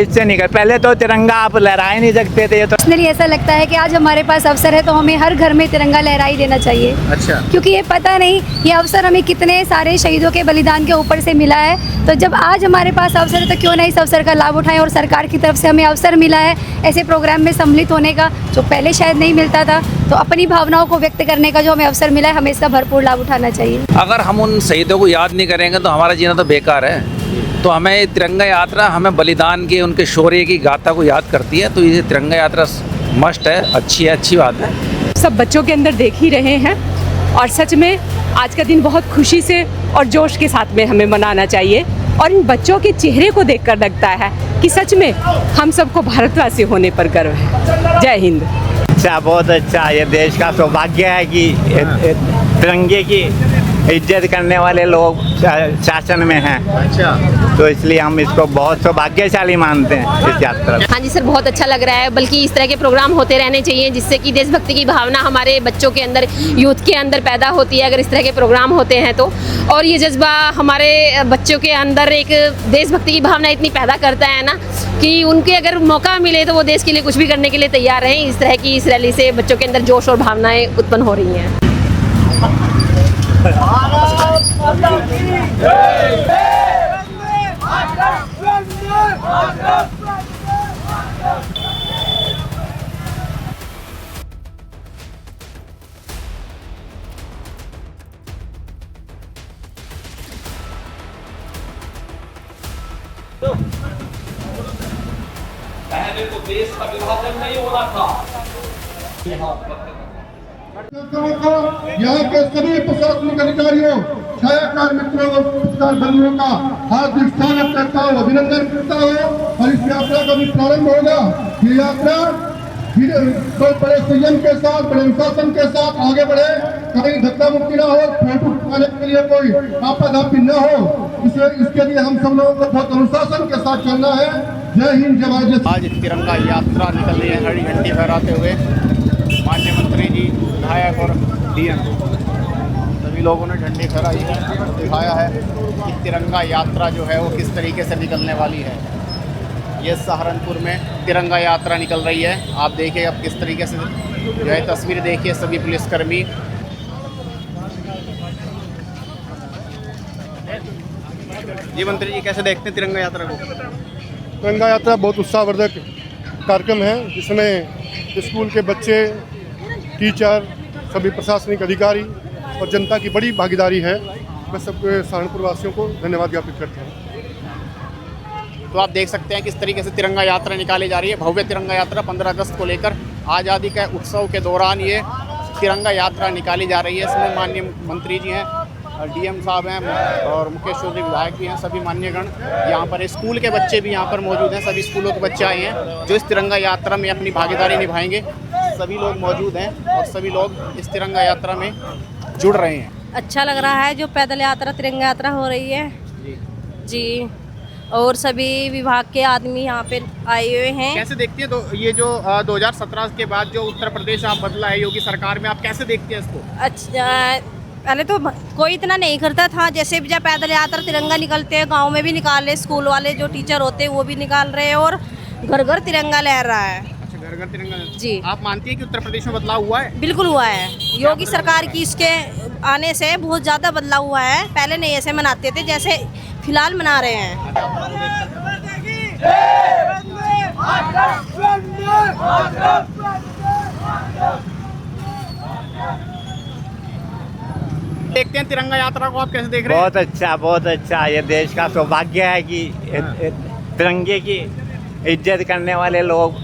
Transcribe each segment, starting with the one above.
इससे निकल, पहले तो तिरंगा आप लहरा ही नहीं सकते थे। ये तो पर्सनली ऐसा लगता है कि आज हमारे पास अवसर है तो हमें हर घर में तिरंगा लहरा ही देना चाहिए। अच्छा, क्योंकि ये पता नहीं ये अवसर हमें कितने सारे शहीदों के बलिदान के ऊपर से मिला है, तो जब आज हमारे पास अवसर है तो क्यों ना इस अवसर का लाभ उठाएं। और सरकार की तरफ से हमें अवसर मिला है ऐसे प्रोग्राम में सम्मिलित होने का, जो पहले शायद नहीं मिलता था, तो अपनी भावनाओं को व्यक्त करने का जो हमें अवसर मिला है, हमें इसका भरपूर लाभ उठाना चाहिए। अगर हम उन शहीदों को याद नहीं करेंगे तो हमारा जीना तो बेकार है। तो हमें तिरंगा यात्रा हमें बलिदान की, उनके शौर्य की गाथा को याद करती है। तो ये तिरंगा यात्रा मस्ट है, अच्छी बात है। सब बच्चों के अंदर देख ही रहे हैं और सच में आज का दिन बहुत खुशी से और जोश के साथ में हमें मनाना चाहिए। और इन बच्चों के चेहरे को देखकर लगता है कि सच में हम सबको भारतवासी होने पर गर्व है। जय हिंद। अच्छा, बहुत अच्छा। ये देश का सौभाग्य है कि तिरंगे की इज्जत करने वाले लोग शासन में हैं। अच्छा, तो इसलिए हम इसको बहुत सौभाग्यशाली मानते हैं इस यात्रा को। हाँ जी सर, बहुत अच्छा लग रहा है। बल्कि इस तरह के प्रोग्राम होते रहने चाहिए जिससे कि देशभक्ति की भावना हमारे बच्चों के अंदर, यूथ के अंदर पैदा होती है अगर इस तरह के प्रोग्राम होते हैं तो। और ये जज्बा हमारे बच्चों के अंदर एक देशभक्ति की भावना इतनी पैदा करता है ना कि उनके अगर मौका मिले तो वो देश के लिए कुछ भी करने के लिए तैयार हैं। इस तरह की इस रैली से बच्चों के अंदर जोश और भावनाएं उत्पन्न हो रही हैं। पहले तो देश का विभाजन नहीं होना था। यहाँ के सभी प्रशासनिक अधिकारियों, छायाकार मित्रों और पत्रकार बंधुओं का हार्दिक स्वागत करता हूँ, अभिनंदन करता हूँ। और इस यात्रा का भी प्रारंभ होगा। ये यात्रा बड़े संयम के साथ, बड़े अनुशासन के साथ आगे बढ़े, कहीं धक्का मुक्की ना हो, फोटो खिंचाने के लिए कोई आपाधापी न हो। इसके लिए हम सब लोगों को बहुत अनुशासन के साथ चलना है। जय हिंद, जय भारत। आज तिरंगा यात्रा निकल रही है हरी झंडी फहराते हुए। माननीय मंत्री जी, विधायक और डीएम सभी लोगों ने झंडी फहराई है, दिखाया है कि तिरंगा यात्रा जो है वो किस तरीके से निकलने वाली है। ये सहारनपुर में तिरंगा यात्रा निकल रही है। आप देखिए अब किस तरीके से जो है तस्वीर देखिए, सभी पुलिसकर्मी जी। मंत्री जी, कैसे देखते हैं तिरंगा यात्रा को? तिरंगा यात्रा बहुत उत्साहवर्धक कार्यक्रम है, जिसमें स्कूल के बच्चे, टीचर, सभी प्रशासनिक अधिकारी और जनता की बड़ी भागीदारी है। मैं सबके सहारनपुर वासियों को धन्यवाद ज्ञापित करता हूँ। तो आप देख सकते हैं किस तरीके से तिरंगा यात्रा निकाली जा रही है। भव्य तिरंगा यात्रा 15 अगस्त को लेकर आज़ादी के उत्सव के दौरान ये तिरंगा यात्रा निकाली जा रही है। इसमें माननीय मंत्री जी हैं, डीएम साहब हैं और मुकेश चौधरी विधायक भी हैं, सभी मान्यगण यहाँ पर। स्कूल के बच्चे भी यहाँ पर मौजूद हैं, सभी स्कूलों के बच्चे आए हैं जो इस तिरंगा यात्रा में अपनी भागीदारी निभाएंगे। सभी लोग मौजूद हैं और सभी लोग इस तिरंगा यात्रा में जुड़ रहे हैं। अच्छा लग रहा है जो पैदल यात्रा, तिरंगा यात्रा हो रही है जी। और सभी विभाग के आदमी यहाँ पे आए हुए हैं। कैसे देखती है तो ये जो 2017 के बाद जो उत्तर प्रदेश आप बदला है योगी सरकार में, आप कैसे देखते हैं इसको? अच्छा, पहले तो कोई इतना नहीं करता था। जैसे भी जब पैदल यात्रा तिरंगा निकलते हैं, गांव में भी निकाल रहे, स्कूल वाले जो टीचर होते हैं वो भी निकाल रहे हैं और घर घर तिरंगा लहर रहा है। अच्छा, घर घर तिरंगा जी। आप मानती है कि उत्तर प्रदेश में बदलाव हुआ है? बिल्कुल हुआ है। योगी सरकार की इसके आने से बहुत ज़्यादा बदलाव हुआ है। पहले नहीं ऐसे मनाते थे जैसे फिलहाल मना रहे हैं। देखते हैं तिरंगा यात्रा को, आप कैसे देख रहे हैं? बहुत अच्छा, बहुत अच्छा। ये देश का सौभाग्य है कि तिरंगे की इज्जत करने वाले लोग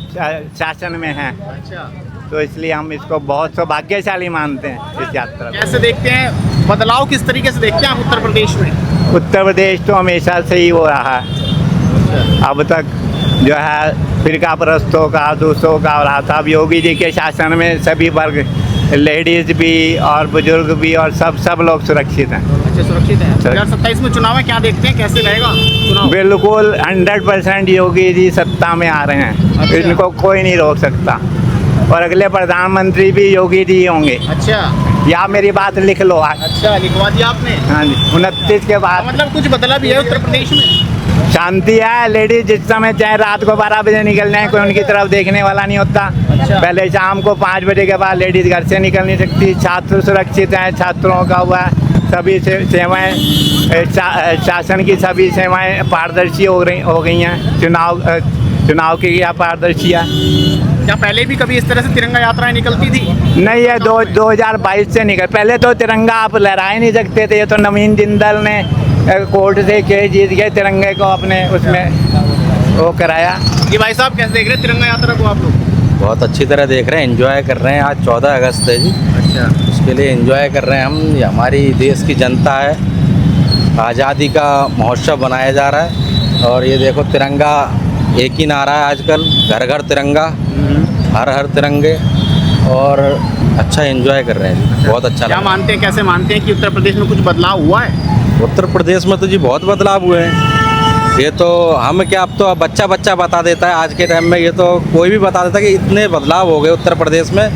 शासन में हैं। अच्छा, तो इसलिए हम इसको बहुत सौभाग्यशाली मानते हैं इस यात्रा को। कैसे देखते हैं बदलाव, किस तरीके से देखते हैं आप उत्तर प्रदेश में? उत्तर प्रदेश तो हमेशा से ही हो रहा है। अब तक जो है फिरका परस्तों का, दूसरों का हो रहा था। अब योगी जी के शासन में सभी वर्ग, लेडीज भी और बुजुर्ग भी और सब लोग सुरक्षित हैं। अच्छा, सुरक्षित है। 2027 में चुनाव है, क्या देखते हैं कैसे रहेगा चुनाव? बिल्कुल 100% योगी जी सत्ता में आ रहे हैं। अच्छा। इनको कोई नहीं रोक सकता और अगले प्रधानमंत्री भी योगी जी होंगे। अच्छा, या मेरी बात लिख लो। अच्छा, लिखवा दिया आपने? हाँ जी, 29 के बाद मतलब कुछ बदला भी है उत्तर प्रदेश में? शांति है। लेडीज जिस समय चाहे रात को 12 बजे निकल जाए, कोई उनकी तरफ देखने वाला नहीं होता। पहले शाम को 5 बजे के बाद लेडीज घर से निकल नहीं सकती। छात्र सुरक्षित हैं, छात्रों का हुआ सभी सेवाएं, शासन की सभी सेवाएं पारदर्शी हो गई हैं। चुनाव की क्या पारदर्शी है। क्या पहले भी कभी इस तरह से तिरंगा यात्राएं निकलती थी? नहीं, ये 2022 से निकल। पहले तो तिरंगा आप लहरा ही नहीं सकते थे। ये तो नवीन जिंदल ने कोर्ट से केस जीत गए, तिरंगे को अपने उसमें वो कराया। जी भाई साहब, कैसे देख रहे हैं तिरंगा यात्रा को आप लोग? बहुत अच्छी तरह देख रहे हैं, एंजॉय कर रहे हैं। आज 14 अगस्त है जी। अच्छा, उसके लिए एंजॉय कर रहे हैं हम। ये हमारी देश की जनता है, आज़ादी का महोत्सव बनाया जा रहा है। और ये देखो, तिरंगा एक ही नारा है आजकल, घर घर तिरंगा, हर हर तिरंगे। और अच्छा एंजॉय कर रहे हैं जी, बहुत अच्छा क्या लगा। मानते हैं, कैसे मानते हैं कि उत्तर प्रदेश में कुछ बदलाव हुआ है? उत्तर प्रदेश में तो जी बहुत बदलाव हुए हैं। ये तो हम क्या, अब तो बच्चा बता देता है आज के टाइम में। ये तो कोई भी बता देता है कि इतने बदलाव हो गए उत्तर प्रदेश में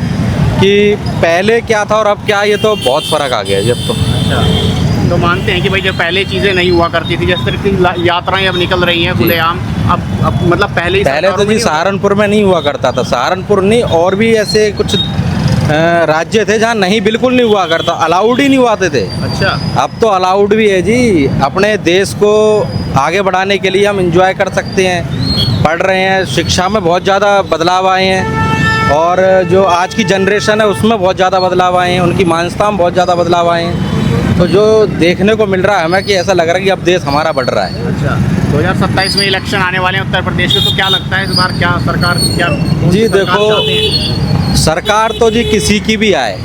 कि पहले क्या था और अब क्या, ये तो बहुत फ़र्क आ गया है अब तो। अच्छा, तो मानते हैं कि भाई जो पहले चीज़ें नहीं हुआ करती थी, जिस तरह की यात्राएं अब निकल रही हैं खुलेआम, अब मतलब पहले तो जी सहारनपुर में नहीं हुआ करता था। सहारनपुर नहीं, और भी ऐसे कुछ राज्य थे जहाँ नहीं, बिल्कुल नहीं हुआ करता, अलाउड ही नहीं हुआते थे। अच्छा, अब तो अलाउड भी है जी। अपने देश को आगे बढ़ाने के लिए हम एंजॉय कर सकते हैं। पढ़ रहे हैं, शिक्षा में बहुत ज़्यादा बदलाव आए हैं। और जो आज की जनरेशन है उसमें बहुत ज़्यादा बदलाव आए हैं, उनकी मानसिकता में बहुत ज़्यादा बदलाव आए हैं। तो जो देखने को मिल रहा है हमें, कि ऐसा लग रहा है कि अब देश हमारा बढ़ रहा है। अच्छा, 2027 में इलेक्शन आने वाले हैं उत्तर प्रदेश में, तो क्या लगता है इस बार क्या सरकार क्या जी देखो, सरकार तो जी किसी की भी आए,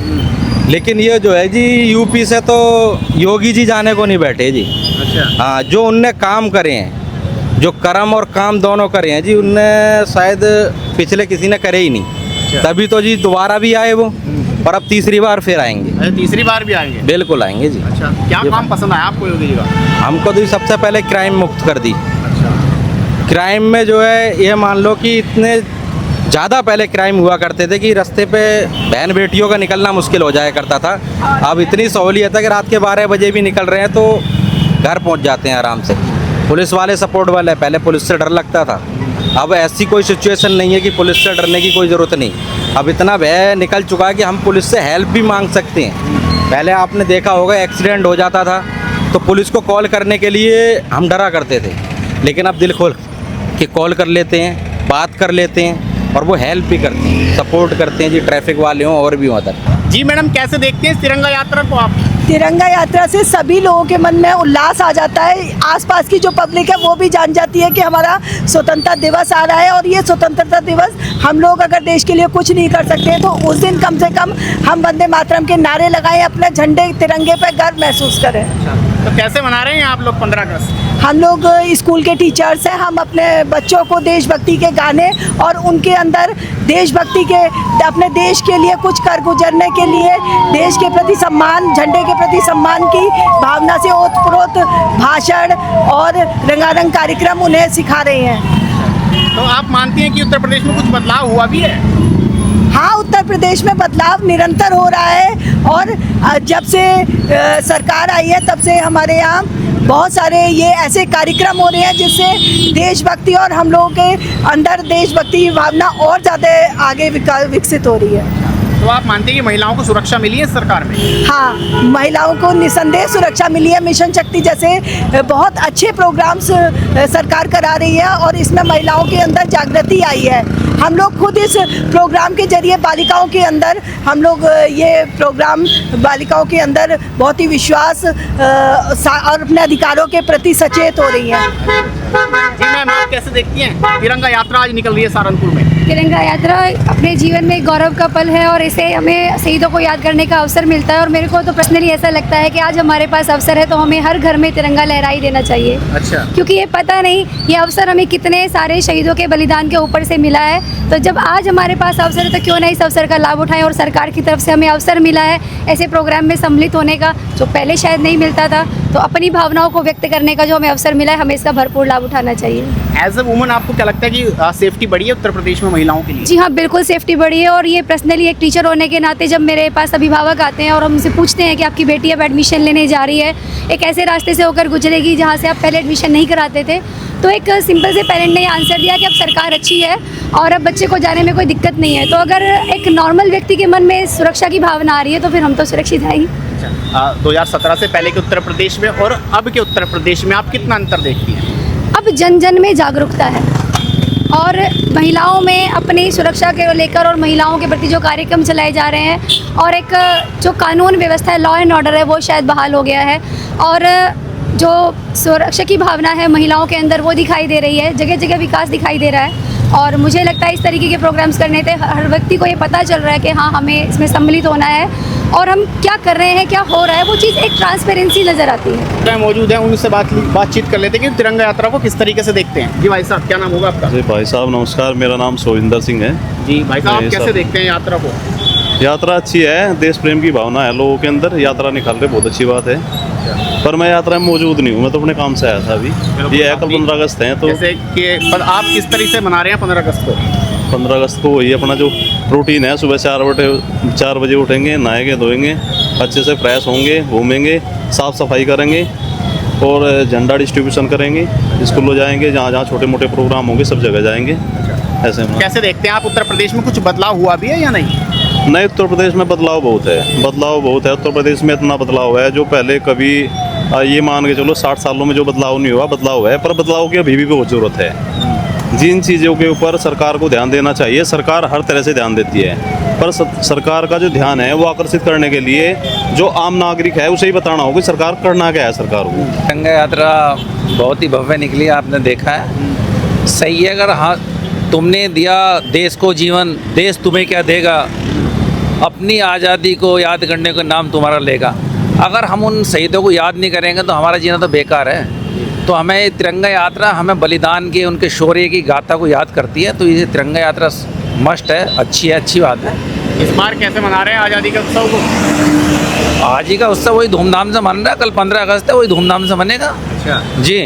लेकिन ये जो है जी यूपी से तो योगी जी जाने को नहीं बैठे जी। अच्छा, हाँ, जो उनने काम करे हैं, जो कर्म और काम दोनों करे हैं जी, उनने शायद पिछले किसी ने करे ही नहीं। तभी तो जी दोबारा भी आए वो, और अब तीसरी बार फिर आएंगे। तीसरी बार भी आएंगे? बिल्कुल आएंगे जी। अच्छा, क्या काम पसंद आया आपको योगी जी का? हमको तो सबसे पहले क्राइम मुक्त कर दी। अच्छा, क्राइम में जो है, ये मान लो कि इतने ज़्यादा पहले क्राइम हुआ करते थे कि रास्ते पे बहन बेटियों का निकलना मुश्किल हो जाया करता था। अब इतनी सहूलियत है कि रात के 12 बजे भी निकल रहे हैं तो घर पहुंच जाते हैं आराम से। पुलिस वाले सपोर्ट वाले, पहले पुलिस से डर लगता था, अब ऐसी कोई सिचुएशन नहीं है कि पुलिस से डरने की कोई ज़रूरत नहीं। अब इतना भय निकल चुका है कि हम पुलिस से हेल्प भी मांग सकते हैं। पहले आपने देखा होगा, एक्सीडेंट हो जाता था तो पुलिस को कॉल करने के लिए हम डरा करते थे, लेकिन अब दिल खोल के कॉल कर लेते हैं, बात कर लेते हैं, और वो हेल्प भी करते हैं, सपोर्ट करते हैं जी, ट्रैफिक वाले हों और भी हों अदर। जी मैडम, कैसे देखते हैं तिरंगा यात्रा को आप? तिरंगा यात्रा से सभी लोगों के मन में उल्लास आ जाता है। आसपास की जो पब्लिक है वो भी जान जाती है कि हमारा स्वतंत्रता दिवस आ रहा है, और ये स्वतंत्रता दिवस हम लोग अगर देश के लिए कुछ नहीं कर सकते तो उस दिन कम से कम हम वंदे मातरम के नारे लगाएं, अपने झंडे तिरंगे पे गर्व महसूस करें। तो कैसे मना रहे हैं आप लोग 15 अगस्त? हम लोग स्कूल के टीचर्स हैं, हम अपने बच्चों को देशभक्ति के गाने और उनके अंदर देशभक्ति के, अपने देश के लिए कुछ कर गुजरने के लिए, देश के प्रति सम्मान, झंडे के प्रति सम्मान की भावना से ओतप्रोत भाषण और रंगारंग कार्यक्रम उन्हें सिखा रहे हैं। तो आप मानती हैं कि उत्तर प्रदेश में कुछ बदलाव हुआ भी है? हाँ, उत्तर प्रदेश में बदलाव निरंतर हो रहा है, और जब से सरकार आई है तब से हमारे यहाँ बहुत सारे ये ऐसे कार्यक्रम हो रहे हैं जिससे देशभक्ति और हम लोगों के अंदर देशभक्ति की भावना और ज़्यादा आगे विकसित हो रही है। तो आप मानते हैं कि महिलाओं को सुरक्षा मिली है सरकार में? हाँ, महिलाओं को निसंदेह सुरक्षा मिली है। मिशन शक्ति जैसे बहुत अच्छे प्रोग्राम्स सरकार करा रही है, और इसमें महिलाओं के अंदर जागृति आई है। हम लोग खुद इस प्रोग्राम के जरिए बालिकाओं के अंदर, हम लोग ये प्रोग्राम बालिकाओं के अंदर बहुत ही विश्वास और अपने अधिकारों के प्रति सचेत हो रही हैं। जी मैम, आप कैसे देखती हैं तिरंगा यात्रा आज निकल रही है सहारनपुर में? तिरंगा यात्रा अपने जीवन में एक गौरव का पल है, और इसे हमें शहीदों को याद करने का अवसर मिलता है। और मेरे को तो पर्सनली ऐसा लगता है कि आज हमारे पास अवसर है तो हमें हर घर में तिरंगा लहराई देना चाहिए। अच्छा, क्योंकि ये पता नहीं ये अवसर हमें कितने सारे शहीदों के बलिदान के ऊपर से मिला है। तो जब आज हमारे पास अवसर है तो क्यों नहीं इस अवसर का लाभ उठाएं। और सरकार की तरफ से हमें अवसर मिला है ऐसे प्रोग्राम में सम्मिलित होने का, जो पहले शायद नहीं मिलता था। तो तो अपनी भावनाओं को व्यक्त करने का जो हमें अवसर मिला है, हमें इसका भरपूर लाभ उठाना चाहिए। एज अ वुमन आपको क्या लगता है कि सेफ्टी बढ़ी है उत्तर प्रदेश में महिलाओं के लिए? जी हाँ, बिल्कुल सेफ्टी बढ़ी है। और ये पर्सनली एक टीचर होने के नाते जब मेरे पास अभिभावक आते हैं और हम उनसे पूछते हैं कि आपकी बेटी अब एडमिशन लेने जा रही है, एक ऐसे रास्ते से होकर गुजरेगी जहाँ से आप पहले एडमिशन नहीं कराते थे, तो एक सिंपल से पेरेंट ने आंसर दिया कि अब सरकार अच्छी है और अब बच्चे को जाने में कोई दिक्कत नहीं है। तो अगर एक नॉर्मल व्यक्ति के मन में सुरक्षा की भावना आ रही है तो फिर हम तो सुरक्षित हैं ही। 2017 से पहले के उत्तर प्रदेश में और अब के उत्तर प्रदेश में आप कितना अंतर देखती हैं? अब जन जन में जागरूकता है और महिलाओं में अपनी सुरक्षा के लेकर और महिलाओं के प्रति जो कार्यक्रम चलाए जा रहे हैं और एक जो कानून व्यवस्था है, लॉ एंड ऑर्डर है, वो शायद बहाल हो गया है और जो सुरक्षा की भावना है महिलाओं के अंदर वो दिखाई दे रही है। जगह जगह विकास दिखाई दे रहा है और मुझे लगता है इस तरीके के प्रोग्राम्स करने से हर व्यक्ति को ये पता चल रहा है कि हाँ, हमें इसमें सम्मिलित होना है और हम क्या कर रहे हैं, क्या हो रहा है, वो चीज़ एक ट्रांसपेरेंसी नज़र आती है। मौजूद है, उनसे बातचीत कर लेते हैं कि तिरंगा यात्रा को किस तरीके से देखते हैं। जी भाई साहब, क्या नाम होगा आपका? जी भाई साहब नमस्कार, मेरा नाम सोविंदर सिंह है। जी भाई साहब, आप कैसे देखते हैं यात्रा को? यात्रा अच्छी है, देश प्रेम की भावना है लोगों के अंदर, यात्रा निकाल रहे, बहुत अच्छी बात है। पर मैं यात्रा में मौजूद नहीं हूँ, मैं तो अपने काम से आया था अभी। ये कल 15 अगस्त है, तो जैसे कि आप किस तरीके से मना रहे हैं 15 अगस्त को? 15 अगस्त को वही अपना जो रूटीन है, सुबह 4 बजे उठेंगे, नहाएंगे धोएंगे, अच्छे से फ्रेश होंगे, घूमेंगे, साफ़ सफाई करेंगे और झंडा डिस्ट्रीब्यूशन करेंगे, स्कूलों जाएंगे, जहाँ जहाँ छोटे मोटे प्रोग्राम होंगे सब जगह जाएंगे। ऐसे में कैसे देखते हैं आप, उत्तर प्रदेश में कुछ बदलाव हुआ भी है या नहीं? नहीं, उत्तर प्रदेश में बदलाव बहुत है, उत्तर प्रदेश में इतना बदलाव है जो पहले कभी ये मान के चलो 60 सालों में जो बदलाव नहीं हुआ, बदलाव है, पर बदलाव की अभी भी बहुत ज़रूरत है। जिन चीज़ों के ऊपर सरकार को ध्यान देना चाहिए, सरकार हर तरह से ध्यान देती है, पर सरकार का जो ध्यान है वो आकर्षित करने के लिए जो आम नागरिक है उसे ही बताना होगा कि सरकार करना क्या है सरकार को। तिरंगा यात्रा बहुत ही भव्य निकली, आपने देखा है, सही है। अगर हाँ तुमने दिया देश को जीवन, देश तुम्हें क्या देगा, अपनी आज़ादी को याद करने का नाम तुम्हारा लेगा। अगर हम उन शहीदों को याद नहीं करेंगे तो हमारा जीना तो बेकार है। तो हमें तिरंगा यात्रा हमें बलिदान के, उनके शौर्य की गाथा को याद करती है, तो ये तिरंगा यात्रा मस्ट है, अच्छी है, अच्छी बात है। इस बार कैसे मना रहे हैं आज़ादी के उत्सव को? आज़ादी का उत्सव वही धूमधाम से मन रहा है, कल 15 अगस्त है, वही धूमधाम से मनेगा। अच्छा जी,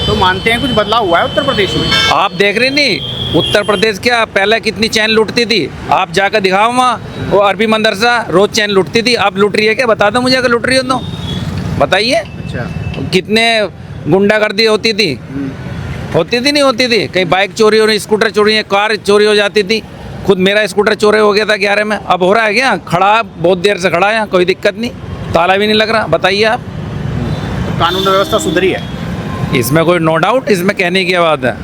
तो मानते हैं कुछ बदलाव हुआ है उत्तर प्रदेश में? आप देख रहे नहीं, उत्तर प्रदेश क्या पहले कितनी चैन लूटती थी, आप जाकर दिखाओ वहाँ, वो अरबी मदरसा रोज चैन लूटती थी, आप लूट रही है क्या? बता दो मुझे, अगर लूट रही हो तो बताइए। अच्छा, कितने गुंडागर्दी होती थी, नहीं होती थी? कहीं बाइक चोरी हो रही, स्कूटर चोरी है, कार चोरी हो जाती थी। खुद मेरा स्कूटर चोरी हो गया था 11 में, अब हो रहा है क्या? खड़ा, बहुत देर से खड़ा है, कोई दिक्कत नहीं, ताला भी नहीं लग रहा। बताइए आप, तो कानून व्यवस्था सुधरी है इसमें कोई नो डाउट, इसमें कहने की बात है,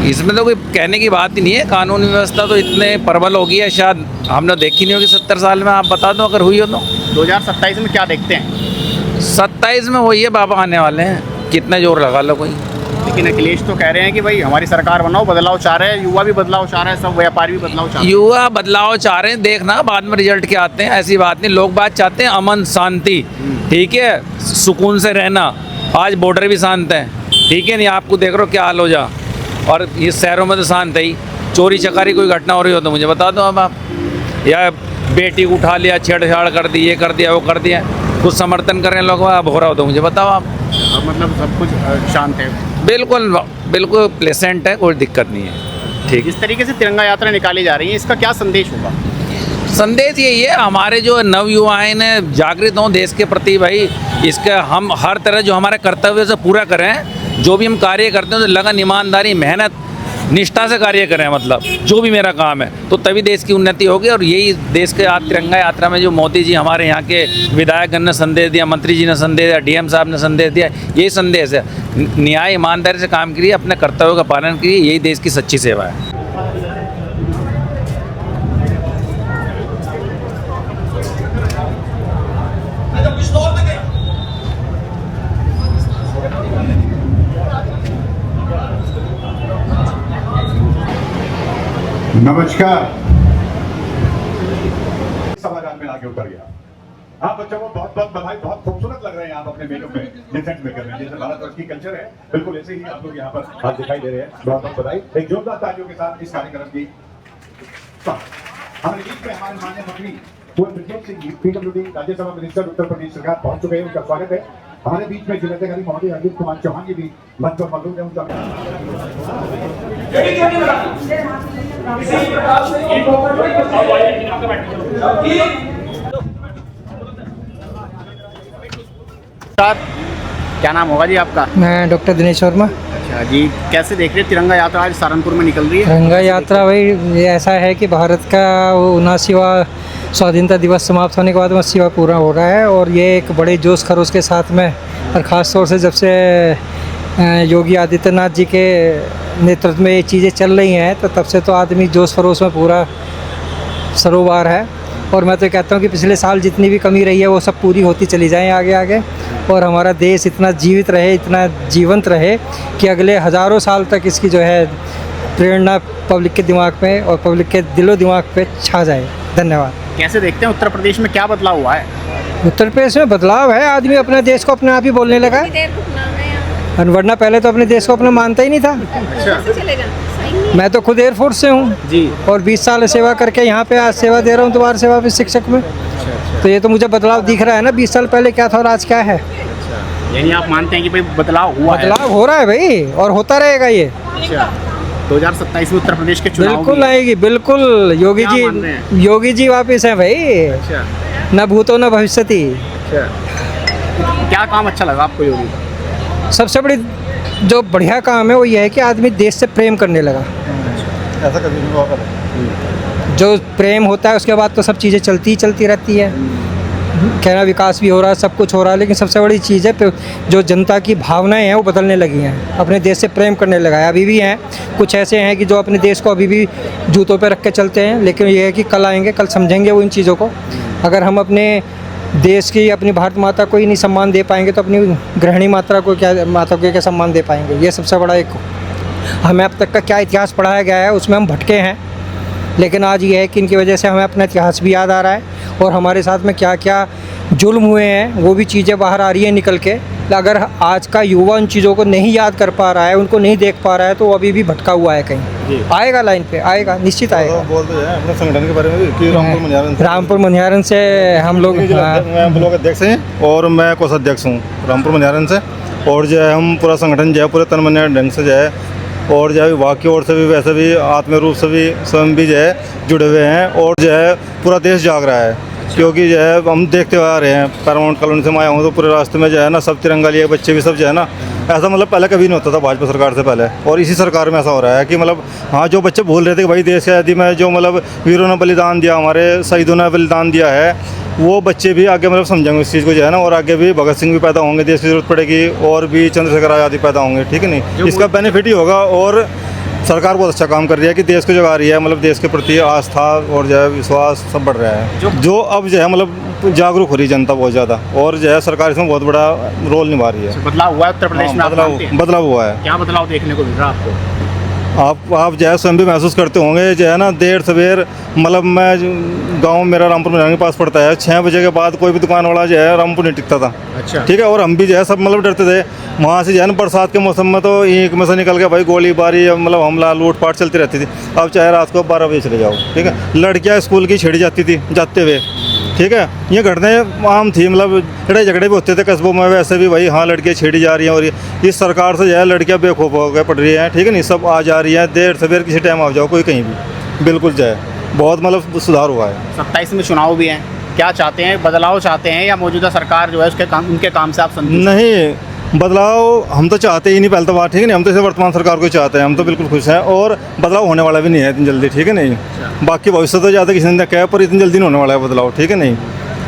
इसमें तो कोई कहने की बात ही नहीं है। कानून व्यवस्था तो इतने प्रबल हो गई है, शायद हमने देखी नहीं होगी 70 साल में। आप बता दो अगर हुई हो तो। 2027 में क्या देखते हैं? 27 में वही है, बाबा आने वाले हैं, कितना जोर लगा लो कोई। लेकिन अखिलेश तो कह रहे हैं कि भाई हमारी सरकार बनाओ, बदलाव चाह रहे हैं, युवा भी बदलाव चाह रहे हैं, सब व्यापारी भी बदलाव चाह रहे हैं। युवा बदलाव चाह रहे हैं, देखना बाद में रिजल्ट क्या आते हैं, ऐसी बात नहीं। लोग बात चाहते हैं अमन शांति, ठीक है, सुकून से रहना। आज बॉर्डर भी शांत है, ठीक है, नहीं आपको देख रहे हो क्या हाल हो जा, और ये शहरों में तो शांत है ही। चोरी चकारी कोई घटना हो रही हो तो मुझे बता दो अब आप, या बेटी को उठा लिया, छेड़छाड़ कर दी, ये कर दिया, वो कर दिया, कुछ समर्थन कर रहे हैं लोग, अब हो रहा हो तो मुझे बताओ आप। मतलब सब कुछ शांत है, बिल्कुल बिल्कुल प्लेसेंट है, कोई दिक्कत नहीं है। ठीक, इस तरीके से तिरंगा यात्रा निकाली जा रही है, इसका क्या संदेश होगा? संदेश यही है, हमारे जो नवयुवाएं ने जागृत हों देश के प्रति, भाई इसका हम हर तरह जो हमारे कर्तव्य से पूरा करें, जो भी हम कार्य करते हैं तो लगन, ईमानदारी, मेहनत, निष्ठा से कार्य करें, मतलब जो भी मेरा काम है, तो तभी देश की उन्नति होगी। और यही देश के तिरंगा यात्रा में जो मोदी जी, हमारे यहाँ के विधायकगण ने संदेश दिया, मंत्री जी ने संदेश दिया, डीएम साहब ने संदेश दिया, यही संदेश है, न्याय ईमानदारी से काम करिए, अपने कर्तव्यों का पालन करिए, यही देश की सच्ची सेवा है। नमस्कार। सभागार में आगे उतर गया। आप बच्चों को बहुत बहुत बधाई, बहुत खूबसूरत लग रहे हैं आप अपने मेकअप में, डिसेंट में कर रहे हैं, जैसे भारतवर्ष की कल्चर है, बिल्कुल ऐसे ही आप लोग यहाँ पर आप दिखाई दे रहे हैं। बहुत बहुत बधाई, एक जोरदार तालियों के साथ इस कार्यक्रम की। हमारे बीच में हमारे माननीय मंत्री ब्रजेश सिंह जी पीडब्ल्यूडी राज्यसभा मिनिस्टर उत्तर प्रदेश सरकार पहुंच चुके हैं, उनका स्वागत है। हमारे बीच में जिलाधिकारी महोदय अनिल कुमार चौहान जी भी मंच पर मौजूद हैं, उनका क्या नाम होगा जी आपका? मैं डॉक्टर दिनेश वर्मा। अच्छा जी, कैसे देख रहे हैं तिरंगा यात्रा आज सहारनपुर में निकल रही है? तिरंगा यात्रा भाई ये ऐसा है कि भारत का 79वां स्वाधीनता दिवस समाप्त होने के बाद 80वां पूरा हो रहा है और ये एक बड़े जोश खरोश के साथ में, और ख़ास तौर से जब से योगी आदित्यनाथ जी के नेतृत्व में ये चीज़ें चल रही हैं तो तब से तो आदमी जोश खरोश में पूरा सरोबार है। और मैं तो कहता हूँ कि पिछले साल जितनी भी कमी रही है वो सब पूरी होती चली जाए आगे आगे, और हमारा देश इतना जीवित रहे, इतना जीवंत रहे कि अगले हज़ारों साल तक इसकी जो है प्रेरणा पब्लिक के दिमाग में और पब्लिक के दिलो दिमाग पे छा जाए। धन्यवाद। कैसे देखते हैं उत्तर प्रदेश में क्या बदलाव हुआ है? उत्तर प्रदेश में बदलाव है, आदमी अपने देश को अपने आप ही बोलने लगा है, वरना पहले तो अपने देश को अपना मानता ही नहीं था। मैं तो खुद एयरफोर्स से हूँ जी, और 20 साल सेवा करके यहाँ पे आज सेवा दे रहा हूँ दोबारा सेवा में शिक्षक में। तो ये तो मुझे बदलाव दिख रहा है ना, 20 साल पहले क्या था और आज क्या है। यानी आप मानते हैं कि भाई बदलाव हुआ है? बदलाव हो रहा है भाई और होता रहेगा ये। अच्छा, 2027 में उत्तर प्रदेश के चुनाव बिल्कुल आएगी, बिल्कुल। योगी जी वापिस हैं भाई। अच्छा, न भूतो न भविष्यति। अच्छा, क्या काम अच्छा लगा आपको योगी का? सबसे बड़ी जो बढ़िया काम है वो ये है कि आदमी देश से प्रेम करने लगा। ऐसा कभी नहीं हुआ। जो प्रेम होता है उसके बाद तो सब चीज़ें चलती ही चलती रहती है। कहना विकास भी हो रहा है, सब कुछ हो रहा है, लेकिन सबसे बड़ी चीज़ है जो जनता की भावनाएं हैं वो बदलने लगी हैं, अपने देश से प्रेम करने लगा है। अभी भी हैं कुछ ऐसे हैं कि जो अपने देश को अभी भी जूतों पे रख के चलते हैं, लेकिन ये है कि कल आएंगे, कल समझेंगे वो इन चीज़ों को। अगर हम अपने देश की, अपनी भारत माता को ही नहीं सम्मान दे पाएंगे तो अपनी गृहिणी माता को क्या सम्मान दे पाएंगे। ये सबसे बड़ा एक हमें अब तक का क्या इतिहास पढ़ाया गया है उसमें हम भटके हैं, लेकिन आज ये है कि इनकी वजह से हमें अपना इतिहास भी याद आ रहा है और हमारे साथ में क्या क्या जुल्म हुए हैं वो भी चीज़ें बाहर आ रही हैं निकल के। अगर आज का युवा उन चीज़ों को नहीं याद कर पा रहा है, उनको नहीं देख पा रहा है, तो वो अभी भी भटका हुआ है कहीं। आएगा लाइन पे, आएगा, निश्चित आएगा। बोलते हैं अपने संगठन के बारे में कि रामपुर मनिहारन से हम लोग, मैं ब्लॉक अध्यक्ष हैं और मैं कोषाध्यक्ष हूँ रामपुर मनिहारन से। और जो है हम पूरा संगठन जो है पूरे तन मन ढंग से जो है, और जो है विभाग की ओर से भी वैसे भी आत्मीय रूप से भी स्वयं भी जो है जुड़े हुए हैं, और जो है पूरा देश जाग रहा है। क्योंकि जो है हम देखते हुए आ रहे हैं, पैरामाउंट कॉलोनी से मैं आया हूँ तो पूरे रास्ते में जो है ना सब तिरंगा लिए, बच्चे भी सब जो है ना, ऐसा मतलब पहले कभी नहीं होता था भाजपा सरकार से पहले, और इसी सरकार में ऐसा हो रहा है कि मतलब हाँ, जो बच्चे बोल रहे थे कि भाई देश के यदि में जो मतलब वीरों ने बलिदान दिया, हमारे शहीदों ने बलिदान दिया है, वो बच्चे भी आगे मतलब समझेंगे इस चीज़ को जो है ना, और आगे भी भगत सिंह भी पैदा होंगे, देश की जरूरत पड़ेगी, और भी चंद्रशेखर आज़ाद पैदा होंगे, ठीक है नहीं, इसका बेनिफिट ही होगा। और सरकार बहुत अच्छा काम कर रही है कि देश को जगा रही है, मतलब देश के प्रति आस्था और जो है विश्वास सब बढ़ रहा है, जो अब जो है मतलब जागरूक हो रही है जनता बहुत ज़्यादा, और जो है सरकार इसमें बहुत बड़ा रोल निभा रही है। बदलाव हुआ है उत्तर प्रदेश में? बदलाव हुआ है। क्या बदलाव देखने को मिल रहा है आपको? आप जो है स्वयं भी महसूस करते होंगे जो है ना, देर सवेर मतलब मैं गांव मेरा रामपुर मनिहारन के पास पड़ता है, 6 बजे के बाद कोई भी दुकान वाला जो है रामपुर नहीं टिकता था। अच्छा, ठीक है, और हम भी जो है सब मतलब डरते थे वहाँ से जो है ना, बरसात के मौसम में तो ईंट में से निकल के भाई गोलीबारी मतलब हमला लूटपाट चलती रहती थी। अब चाहे रात को 12 बजे चले जाओ, ठीक है, लड़कियाँ स्कूल की छेड़ी जाती थी जाते हुए, ठीक है, ये घटनाएं आम थी, मतलब लड़ाई झगड़े भी होते थे कस्बों में, वैसे भी भाई हाँ लड़कियाँ छेड़ी जा रही हैं, और इस सरकार से जो है लड़कियाँ बेखौफ हो गए पड़ रही हैं, ठीक है नहीं, सब आ जा रही हैं, देर सवेर किसी टाइम आ जाओ कोई कहीं भी, बिल्कुल जो है बहुत मतलब सुधार हुआ है। 27 में चुनाव भी हैं, क्या चाहते हैं, बदलाव चाहते हैं या मौजूदा सरकार जो है उसके काम, उनके काम से आप संतुष्ट? नहीं, बदलाव हम तो चाहते ही नहीं, पहले तो बात, ठीक है नहीं, हम तो इसे वर्तमान सरकार को चाहते हैं, हम तो बिल्कुल खुश हैं, और बदलाव होने वाला भी नहीं है इतनी जल्दी, ठीक है नहीं। बाकी भविष्य तो ज़्यादा किसी ने कहा, पर इतनी जल्दी नहीं होने वाला है बदलाव, ठीक है नहीं,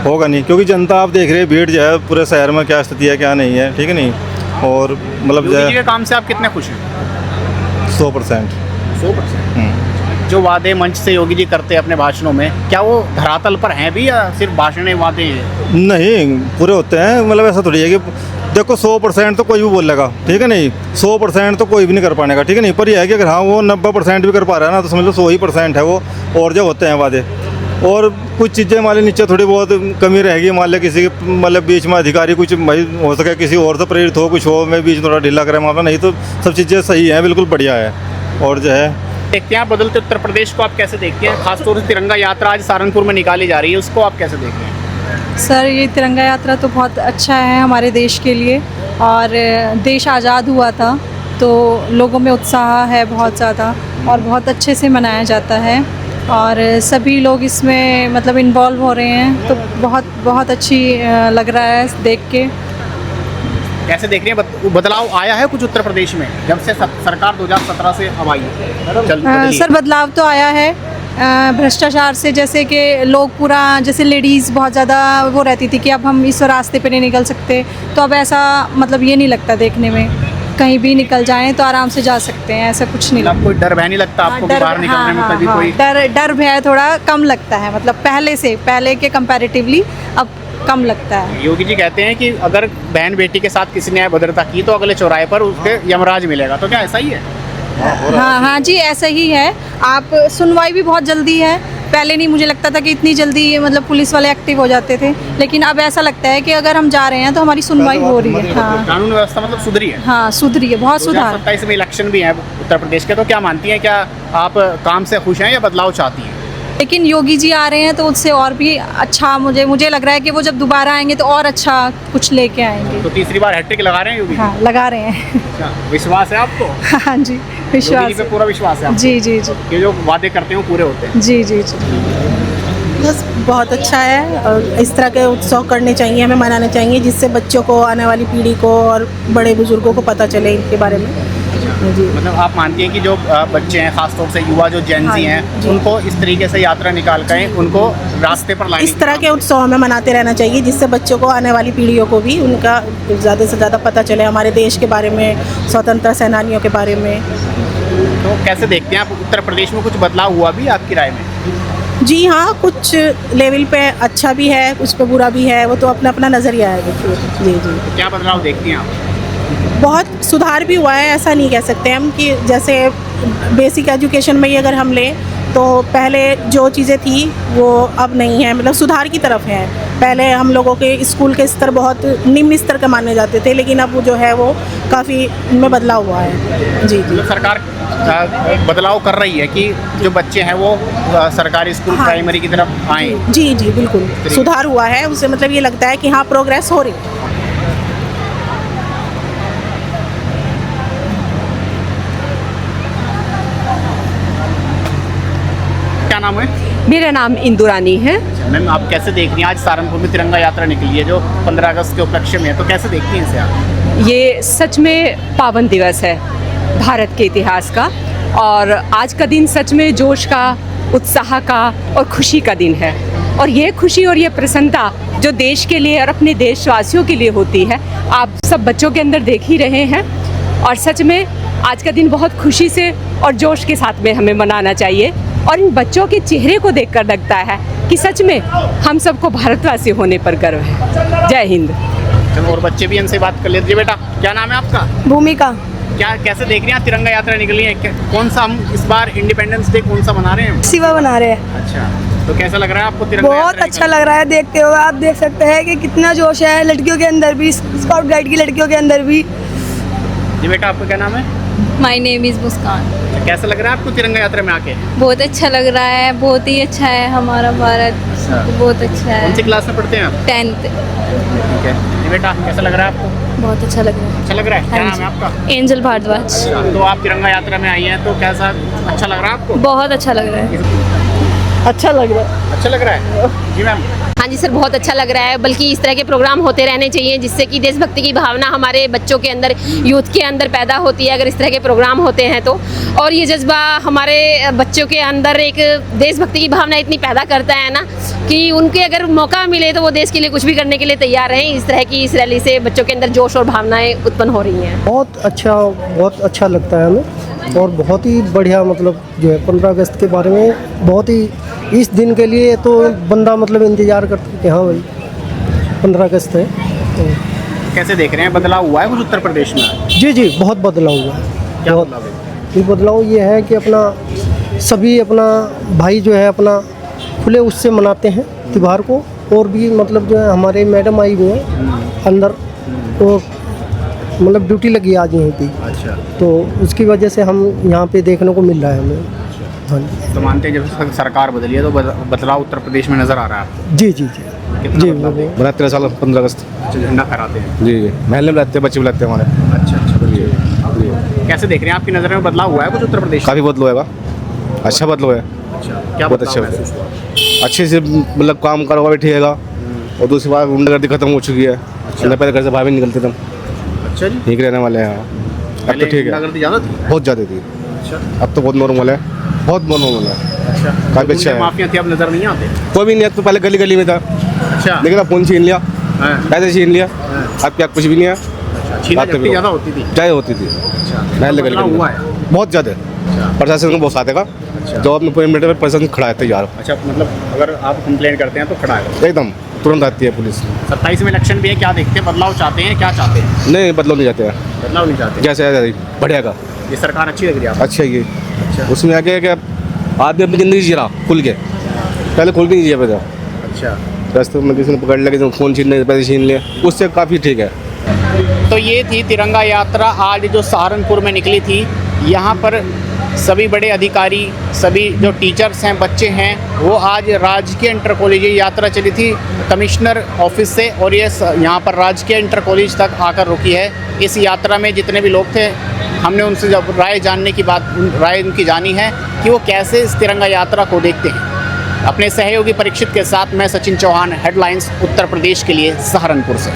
होगा नहीं, क्योंकि जनता आप देख रहे हैं भीड़ जो है पूरे शहर में क्या स्थिति है क्या नहीं है, ठीक है नहीं, और मतलब जो है के काम से आप कितने खुश हैं? 100%। 100%। जो वादे मंच से योगी जी करते हैं अपने भाषणों में, क्या वो धरातल पर हैं भी या सिर्फ भाषण वादे हैं? नहीं, पूरे होते हैं, मतलब ऐसा थोड़ी है कि देखो 100% तो कोई भी बोलेगा, ठीक है नहीं, 100% तो कोई भी नहीं कर पाएगा, ठीक है नहीं, पर यह है कि अगर हाँ वो 90% भी कर पा रहा है ना, तो समझ लो 100% है वो। और जो होते हैं वादे, और कुछ चीज़ें मान ली नीचे थोड़ी बहुत कमी रहेगी, मान लिया किसी के मतलब बीच में अधिकारी कुछ भाई हो सके किसी और से प्रेरित हो, कुछ हो, मैं बीच में थोड़ा ढीला करें मामला, नहीं तो सब चीज़ें सही हैं, बिल्कुल बढ़िया है। और जो है देखते हैं आप बदलते उत्तर प्रदेश को आप कैसे देखते हैं, खासतौर से तिरंगा यात्रा आज सहारनपुर में निकाली जा रही है, उसको आप कैसे देखते हैं? सर ये तिरंगा यात्रा तो बहुत अच्छा है हमारे देश के लिए, और देश आज़ाद हुआ था तो लोगों में उत्साह है बहुत ज़्यादा और बहुत अच्छे से मनाया जाता है और सभी लोग इसमें मतलब इन्वॉल्व हो रहे हैं, तो बहुत बहुत अच्छी लग रहा है देख के। कैसे देख रहे हैं बदलाव आया है कुछ उत्तर प्रदेश में जब से सरकार 2017 से अब आई है? सर बदलाव तो आया है भ्रष्टाचार से, जैसे कि लोग पूरा जैसे लेडीज़ बहुत ज़्यादा वो रहती थी कि अब हम इस रास्ते पे नहीं निकल सकते, तो अब ऐसा मतलब ये नहीं लगता देखने में, कहीं भी निकल जाएं तो आराम से जा सकते हैं, ऐसा कुछ नहीं लगता। कोई डर भय नहीं लगता आपको कि बाहर निकलने में कभी कोई? डर भय थोड़ा कम लगता है, मतलब पहले के कंपैरेटिवली अब कम लगता है। योगी जी कहते हैं कि अगर बहन बेटी के साथ किसी ने अभद्रता की तो अगले चौराहे पर उसके यमराज मिलेगा, तो क्या ऐसा ही है? हाँ जी ऐसा ही है। आप सुनवाई भी बहुत जल्दी है, पहले नहीं मुझे लगता था कि इतनी जल्दी मतलब पुलिस वाले एक्टिव हो जाते थे, लेकिन अब ऐसा लगता है कि अगर हम जा रहे हैं तो हमारी सुनवाई हो रही है। हाँ कानून व्यवस्था मतलब सुधरी है। हाँ सुधरी है, बहुत सुधार। 2027 में इलेक्शन भी है उत्तर प्रदेश के, तो क्या मानती हैं, क्या आप काम से खुश हैं या बदलाव चाहती हैं? लेकिन योगी जी आ रहे हैं तो उससे और भी अच्छा मुझे लग रहा है कि वो जब दोबारा आएंगे तो और अच्छा कुछ लेके आएंगे। तो तीसरी बार हैट्रिक लगा रहे हैं योगी? हाँ लगा रहे हैं। विश्वास है आपको? हाँ जी विश्वास पे पूरा विश्वास है आपको? जी जी जी। कि जो वादे करते हैं वो पूरे होते हैं? जी जी जी। बस बहुत अच्छा है और इस तरह के उत्सव करने चाहिए, हमें मनाने चाहिए, जिससे बच्चों को, आने वाली पीढ़ी को और बड़े बुजुर्गों को पता चले इनके बारे में। जी मतलब आप मानती हैं कि जो बच्चे हैं, खासतौर से युवा जो जेनजी हैं, उनको इस तरीके से यात्रा निकाल कर उनको रास्ते पर लाने, इस तरह के उत्सव हमें मनाते रहना चाहिए, जिससे बच्चों को, आने वाली पीढ़ियों को भी उनका ज़्यादा से ज़्यादा पता चले हमारे देश के बारे में, स्वतंत्रता सेनानियों के बारे में। तो कैसे देखते हैं आप उत्तर प्रदेश में कुछ बदलाव हुआ भी आपकी राय में? जी हाँ, कुछ लेवल पे अच्छा भी है, कुछ पे बुरा भी है, वो तो अपना अपना नज़रिया है। देखिए जी जी। तो क्या बदलाव देखती हैं आप? बहुत सुधार भी हुआ है, ऐसा नहीं कह सकते हम कि जैसे बेसिक एजुकेशन में ही अगर हम लें तो पहले जो चीज़ें थी वो अब नहीं है, मतलब सुधार की तरफ है। पहले हम लोगों के स्कूल के स्तर बहुत निम्न स्तर के माने जाते थे, लेकिन अब वो जो है वो काफ़ी उनमें बदलाव हुआ है। जी जी। सरकार बदलाव कर रही है कि जो बच्चे हैं वो सरकारी स्कूल, हाँ, प्राइमरी की तरफ आए। जी जी बिल्कुल सुधार हुआ है, उससे मतलब ये लगता है कि हाँ प्रोग्रेस हो रही है। क्या नाम है? मेरा नाम इंदुरानी है। मैम आप कैसे देख रही हैं आज सहारनपुर में तिरंगा यात्रा निकली है जो 15 अगस्त के उपलक्ष्य में है, तो कैसे देखती हैं इसे आप? ये सच में पावन दिवस है भारत के इतिहास का, और आज का दिन सच में जोश का, उत्साह का और खुशी का दिन है। और ये खुशी और ये प्रसन्नता जो देश के लिए और अपने देशवासियों के लिए होती है, आप सब बच्चों के अंदर देख ही रहे हैं। और सच में आज का दिन बहुत खुशी से और जोश के साथ में हमें मनाना चाहिए, और इन बच्चों के चेहरे को देखकर लगता है कि सच में हम सबको भारतवासी होने पर गर्व है। जय हिंद। चलो और बच्चे भी इनसे बात कर लेते हैं। बेटा क्या नाम है आपका? भूमिका। क्या कैसे देख रही हैं तिरंगा यात्रा निकली है, कौन सा हम इस बार इंडिपेंडेंस डे कौन सा मना रहे हैं? शिवा बना रहे हैं। अच्छा, तो कैसा लग रहा है आपको तिरंगा बहुत यात्रा अच्छा लग रहा है, देखते हुए आप देख सकते हैं कि कितना जोश है लड़कियों के अंदर भी, स्काउट गाइड की लड़कियों के अंदर भी। जी बेटा आपका क्या नाम है? माय नेम इज़ मुस्कान। कैसा लग रहा है आपको तिरंगा यात्रा में आके? बहुत अच्छा लग रहा है, बहुत ही अच्छा है हमारा भारत, बहुत अच्छा है। कौन सी क्लास में पढ़ते हैं आप? 10th। ठीक है। जी बेटा कैसा लग रहा है आपको? बहुत अच्छा लग रहा है। अच्छा लग रहा है। क्या नाम है आपका? एंजल भारद्वाज। तो आप तिरंगा यात्रा में आई हैं, तो कैसा अच्छा लग रहा है आपको? बहुत अच्छा लग रहा है। अच्छा लग रहा है। अच्छा लग रहा है। जी मैम। हाँ जी सर, बहुत अच्छा लग रहा है, बल्कि इस तरह के प्रोग्राम होते रहने चाहिए जिससे कि देशभक्ति की भावना हमारे बच्चों के अंदर, यूथ के अंदर पैदा होती है अगर इस तरह के प्रोग्राम होते हैं तो। और ये जज्बा हमारे बच्चों के अंदर एक देशभक्ति की भावना इतनी पैदा करता है ना कि उनके अगर मौका मिले तो वो देश के लिए कुछ भी करने के लिए तैयार हैं। इस तरह की इस रैली से बच्चों के अंदर जोश और भावनाएँ उत्पन्न हो रही हैं। बहुत अच्छा लगता है हमें, और बहुत ही बढ़िया मतलब जो है 15 अगस्त के बारे में बहुत ही, इस दिन के लिए तो बंदा मतलब इंतज़ार करता है कि हाँ भाई 15 अगस्त है। तो कैसे देख रहे हैं बदलाव हुआ है कुछ उत्तर प्रदेश में? जी जी बहुत बदलाव हुआ है। क्या बदलाव है? ये बदलाव ये है कि अपना सभी अपना भाई जो है अपना खुले उससे मनाते हैं त्यौहार को, और भी मतलब जो है हमारे मैडम आई हुई हैं अंदर, और मतलब ड्यूटी लगी आज यहीं पे। अच्छा। तो उसकी वजह से हम यहाँ पे देखने को मिल रहा है हमें। हाँ जी। तो मानते हैं जब सरकार बदली है तो बदलाव उत्तर प्रदेश में नज़र आ रहा है आपको? जी जी जी कितना जी। बदलाव है? बना 13 साल 15 अगस्त। अच्छा, झंडा फहराते हैं। जी जी महल में रहते हैं, बच्चे बुलाते हैं हमारे। अच्छा अच्छा। कैसे देख रहे हैं, आपकी नज़र में बदलाव हुआ है कुछ उत्तर प्रदेश? काफ़ी बदलाव है, अच्छा बदलाव है। अच्छा, क्या बहुत बदलाव अच्छा महसूस हुआ? अच्छे से मतलब काम करोगा भी ठीक है। और दूसरी बात गुंडागर्दी खत्म हो चुकी है। पहले घर से बाहर भी निकलते थे हम। अच्छा जी। ठीक रहने वाले हैं। अब पहले तो ठीक है, गुंडागर्दी ज़्यादा थी? बहुत ज़्यादा थी। अच्छा। अब तो बहुत नॉर्मल है, बहुत नॉर्मल है। अच्छा, काफ़ी अच्छा है। माफिया थे, अब नज़र नहीं आते? कोई भी नहीं है, तो पहले गली गली में था। अच्छा। लेकिन अब फोन छीन लिया, पैसे छीन लिया, अब क्या कुछ भी नहीं है। छीना झपटी ज़्यादा होती थी? ज़्यादा होती थी। तो बदलाव हुआ है? बहुत ज़्यादा। प्रशासन को बहुत साथ देगा। जो अपने मिनट में प्रशासन खड़ा है तैयार। अच्छा, मतलब अगर आप कंप्लेंट करते हैं तो खड़ा है एकदम तुरंत आती है पुलिस। 27 में इलेक्शन भी है, क्या देखते हैं, बदलाव चाहते हैं, क्या चाहते हैं? नहीं, बदलाव नहीं चाहते हैं। बदलाव नहीं चाहते? जैसे है बढ़िया का। ये सरकार अच्छी लग रही है आपको? अच्छा ये अच्छा। उसमें आगे कि आदमी अपनी ज़िंदगी जी रहा खुल के, पहले खुल के नहीं जिया पे था। अच्छा। रास्ते में किसी ने पकड़ लिया, किसी ने फ़ोन छीन लिया, पैसे छीन लिए, उससे काफ़ी ठीक है। तो ये थी तिरंगा यात्रा आज जो सहारनपुर में निकली थी। यहाँ पर सभी बड़े अधिकारी, सभी जो टीचर्स हैं, बच्चे हैं, वो आज राजकीय इंटर कॉलेज यात्रा चली थी कमिश्नर ऑफिस से, और ये यहाँ पर राजकीय इंटर कॉलेज तक आकर रुकी है। इस यात्रा में जितने भी लोग थे, हमने उनसे जब राय जानने की बात, राय उनकी जानी है कि वो कैसे इस तिरंगा यात्रा को देखते हैं। अपने सहयोगी परीक्षित के साथ मैं सचिन चौहान, हेडलाइंस उत्तर प्रदेश के लिए सहारनपुर से।